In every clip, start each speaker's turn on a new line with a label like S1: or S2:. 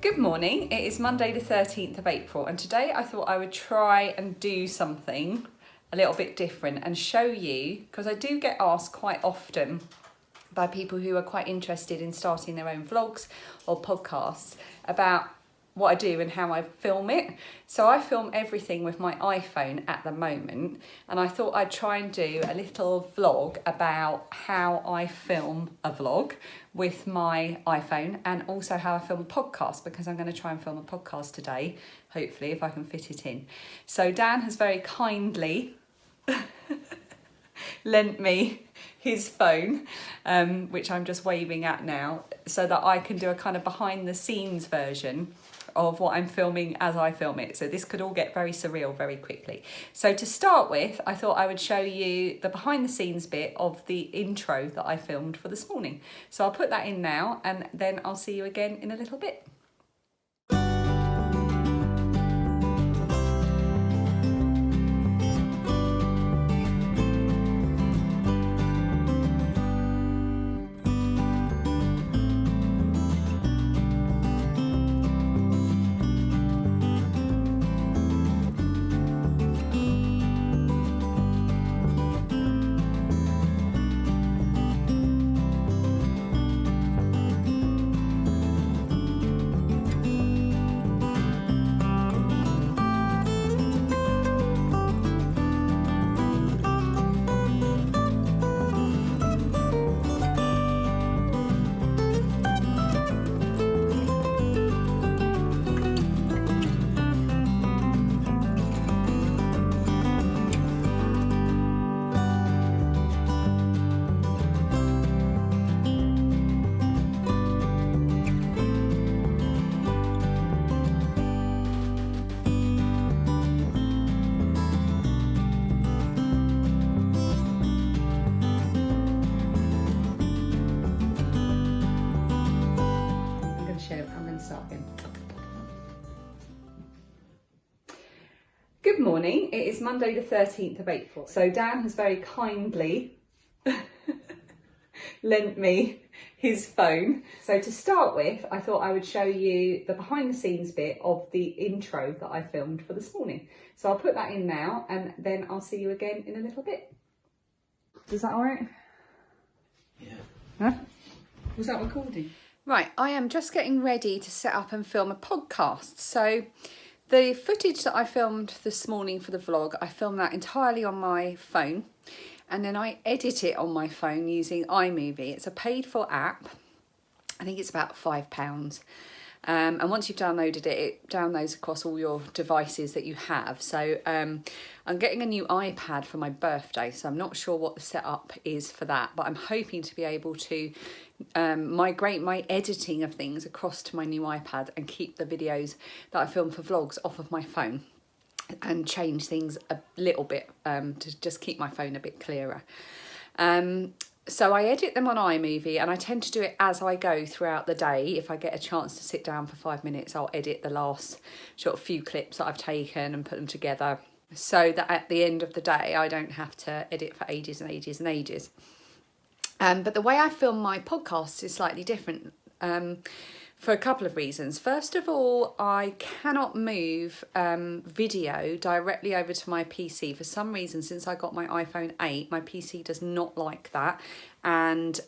S1: Good morning, it is Monday the 13th of April and today I thought I would try and do something a little bit different and show you, because I do get asked quite often by people who are quite interested in starting their own vlogs or podcasts about what I do and how I film it. So I film everything with my iPhone at the moment, and I thought I'd try and do a little vlog about how I film a vlog with my iPhone and also how I film a podcast, because I'm going to try and film a podcast today, hopefully, if I can fit it in. So Dan has very kindly lent me his phone, which I'm just waving at now, so that I can do a kind of behind the scenes version of what I'm filming as I film it. So this could all get very surreal very quickly. So to start with, I thought I would show you the behind the scenes bit of the intro that I filmed for this morning. So I'll put that in now and then I'll see you again in a little bit. Good morning, it is Monday the 13th of April. So Dan has very kindly lent me his phone. So to start with, I thought I would show you the behind the scenes bit of the intro that I filmed for this morning. So I'll put that in now and then I'll see you again in a little bit. Is that all right?
S2: Yeah.
S1: Huh? Was that recording? Right, I am just getting ready to set up and film a podcast. So the footage that I filmed this morning for the vlog, I filmed that entirely on my phone, and then I edit it on my phone using iMovie. It's a paid for app. I think it's about £5. And once you've downloaded it, it downloads across all your devices that you have. So I'm getting a new iPad for my birthday, so I'm not sure what the setup is for that, but I'm hoping to be able to migrate my editing of things across to my new iPad and keep the videos that I film for vlogs off of my phone and change things a little bit to just keep my phone a bit clearer. So I edit them on iMovie, and I tend to do it as I go throughout the day. If I get a chance to sit down for 5 minutes, I'll edit the last sort of few clips that I've taken and put them together, so that at the end of the day I don't have to edit for ages and ages and ages. But the way I film my podcasts is slightly different for a couple of reasons. First of all, I cannot move video directly over to my PC. For some reason, since I got my iPhone 8, my PC does not like that, and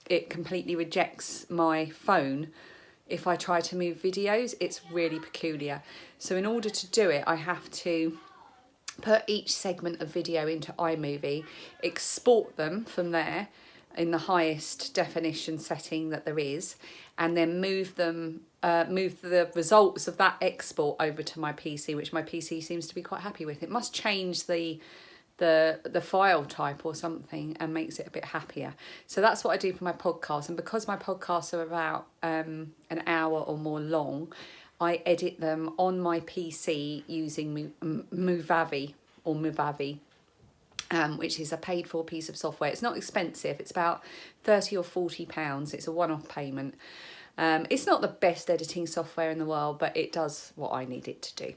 S1: it completely rejects my phone. If I try to move videos, it's really peculiar. So in order to do it, I have to put each segment of video into iMovie, export them from there in the highest definition setting that there is, and then move them, move the results of that export over to my PC, which my PC seems to be quite happy with. It must change the file type or something and makes it a bit happier. So that's what I do for my podcast, and because my podcasts are about an hour or more long, I edit them on my PC using Movavi, which is a paid for piece of software. It's not expensive, it's about £30 or £40. It's a one-off payment. It's not the best editing software in the world, but it does what I need it to do.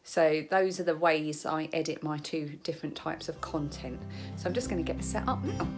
S1: So those are the ways I edit my two different types of content. So I'm just going to get set up now.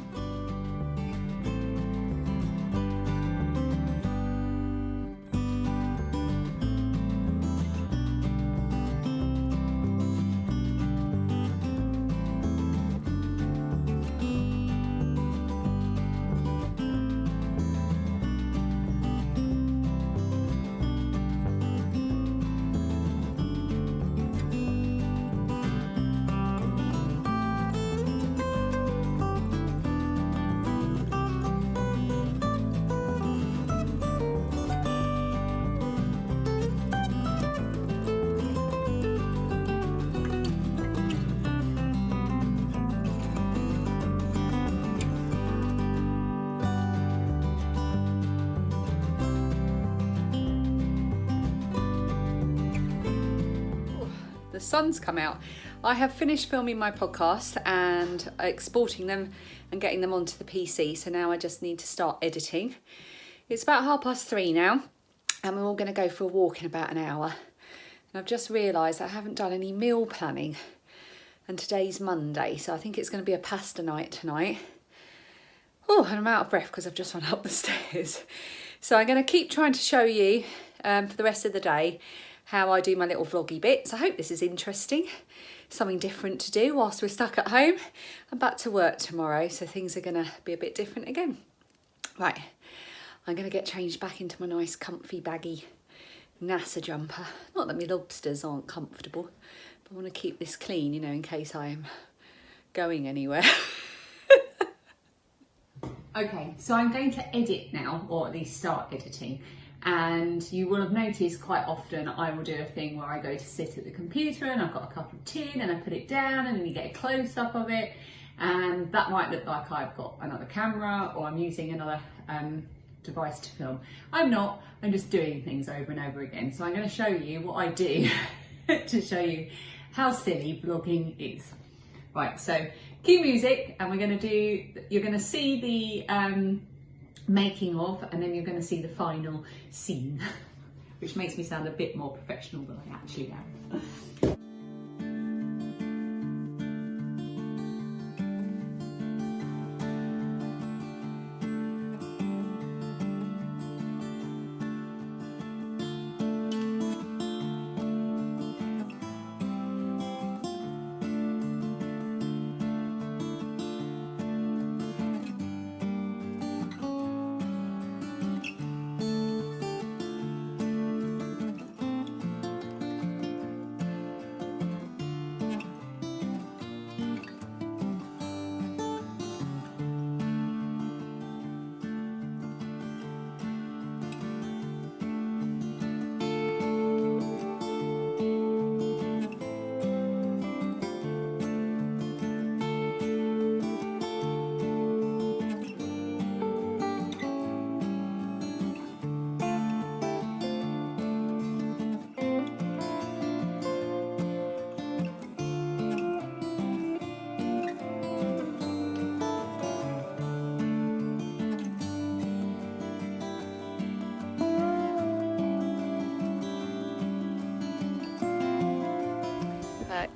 S1: the sun's come out. I have finished filming my podcast and exporting them and getting them onto the PC, so now I just need to start editing. It's about 3:30 now, and we're all going to go for a walk in about an hour. And I've just realised I haven't done any meal planning, and today's Monday, so I think it's going to be a pasta night tonight. Oh, and I'm out of breath because I've just run up the stairs. So I'm going to keep trying to show you for the rest of the day how I do my little vloggy bits. I hope this is interesting, something different to do whilst we're stuck at home. I'm back to work tomorrow, so things are going to be a bit different again. Right, I'm going to get changed back into my nice comfy baggy NASA jumper. Not that my lobsters aren't comfortable, but I want to keep this clean, you know, in case I am going anywhere. Okay, so I'm going to edit now, or at least start editing, and you will have noticed quite often I will do a thing where I go to sit at the computer and I've got a cup of tea and I put it down and then you get a close-up of it, and that might look like I've got another camera or I'm using another device to film. I'm not, I'm just doing things over and over again. So I'm going to show you what I do to show you how silly vlogging is. Right, so cue music, and we're going to do, you're going to see the making of, and then you're going to see the final scene, which makes me sound a bit more professional than I actually am.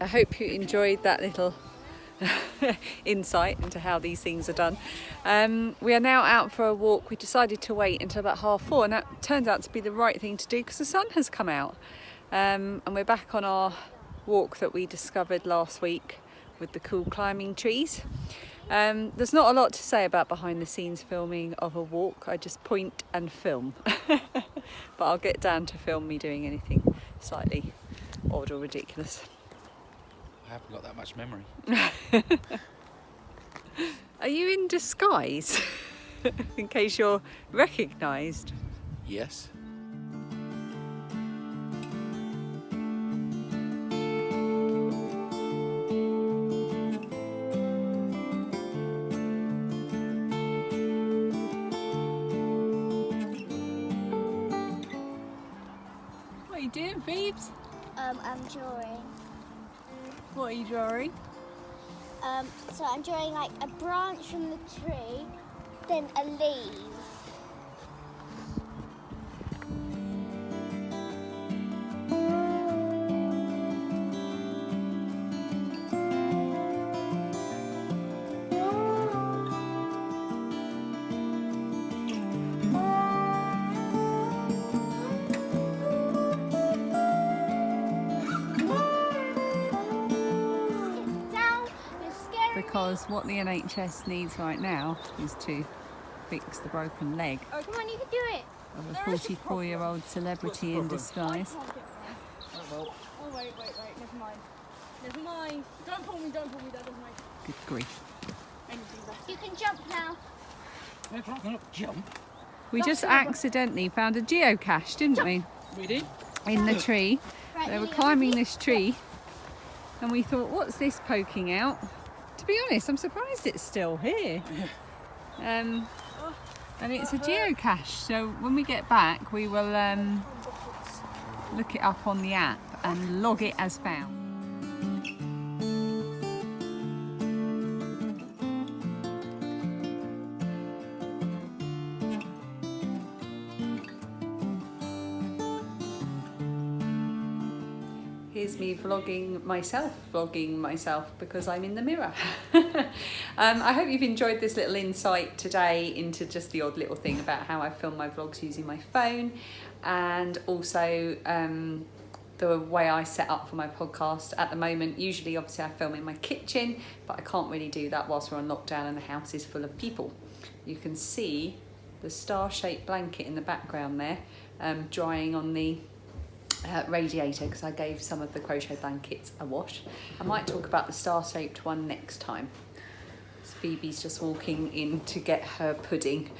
S1: I hope you enjoyed that little insight into how these things are done. We are now out for a walk. We decided to wait until about 4:30, and that turns out to be the right thing to do because the sun has come out. And we're back on our walk that we discovered last week with the cool climbing trees. There's not a lot to say about behind the scenes filming of a walk. I just point and film. But I'll get Dan to film me doing anything slightly odd or ridiculous.
S2: I haven't got that much memory.
S1: Are you in disguise? In case you're recognised?
S2: Yes.
S1: What are you doing, Phoebes?
S3: I'm drawing.
S1: What are you drawing?
S3: So I'm drawing like a branch from the tree, then a leaf.
S1: Because what the NHS needs right now is to fix the broken leg
S3: Oh, come on, you can do it.
S1: of a 44-year-old celebrity in disguise.
S3: Oh, wait, never mind. Never mind. Don't pull me, that doesn't make.
S1: Good grief.
S3: You can jump now.
S2: If I cannot jump.
S1: We just accidentally found a geocache, didn't we?
S2: We did?
S1: In the tree.
S3: Right,
S1: They were climbing this tree and we thought, what's this poking out? To be honest, I'm surprised it's still here. And it's a geocache, so when we get back we will look it up on the app and log it as found. Here's me vlogging myself because I'm in the mirror. I hope you've enjoyed this little insight today into just the odd little thing about how I film my vlogs using my phone, and also the way I set up for my podcast at the moment. Usually, obviously, I film in my kitchen, but I can't really do that whilst we're on lockdown and the house is full of people. You can see the star-shaped blanket in the background there, drying on the radiator because I gave some of the crochet blankets a wash. I might talk about the star-shaped one next time. Phoebe's just walking in to get her pudding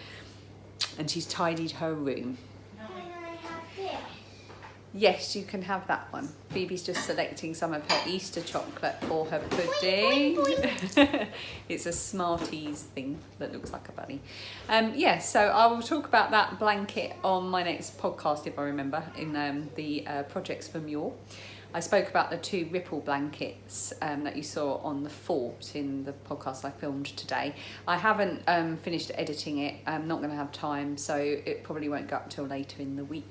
S1: and she's tidied her room. Yes, you can have that one. Phoebe's just selecting some of her Easter chocolate for her pudding. It's a Smarties thing that looks like a bunny. Yeah, so I will talk about that blanket on my next podcast, if I remember, in the projects for Muir. I spoke about the 2 ripple blankets that you saw on the fort in the podcast I filmed today. I haven't finished editing it. I'm not going to have time, so it probably won't go up till later in the week.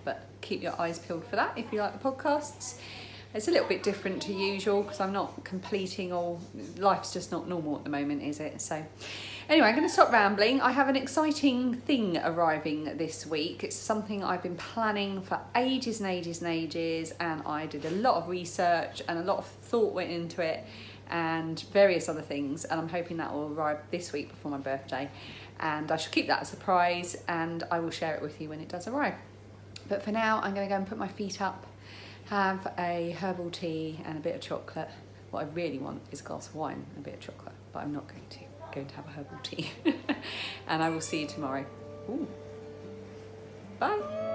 S1: But keep your eyes peeled for that if you like the podcasts. It's a little bit different to usual because I'm not completing all, life's just not normal at the moment, is it? So anyway, I'm going to stop rambling. I have an exciting thing arriving this week. It's something I've been planning for ages and ages and ages, and I did a lot of research and a lot of thought went into it and various other things, and I'm hoping that will arrive this week before my birthday, and I shall keep that a surprise and I will share it with you when it does arrive. But for now, I'm going to go and put my feet up, have a herbal tea and a bit of chocolate. What I really want is a glass of wine and a bit of chocolate, but I'm not going to. I'm going to have a herbal tea. And I will see you tomorrow. Ooh. Bye.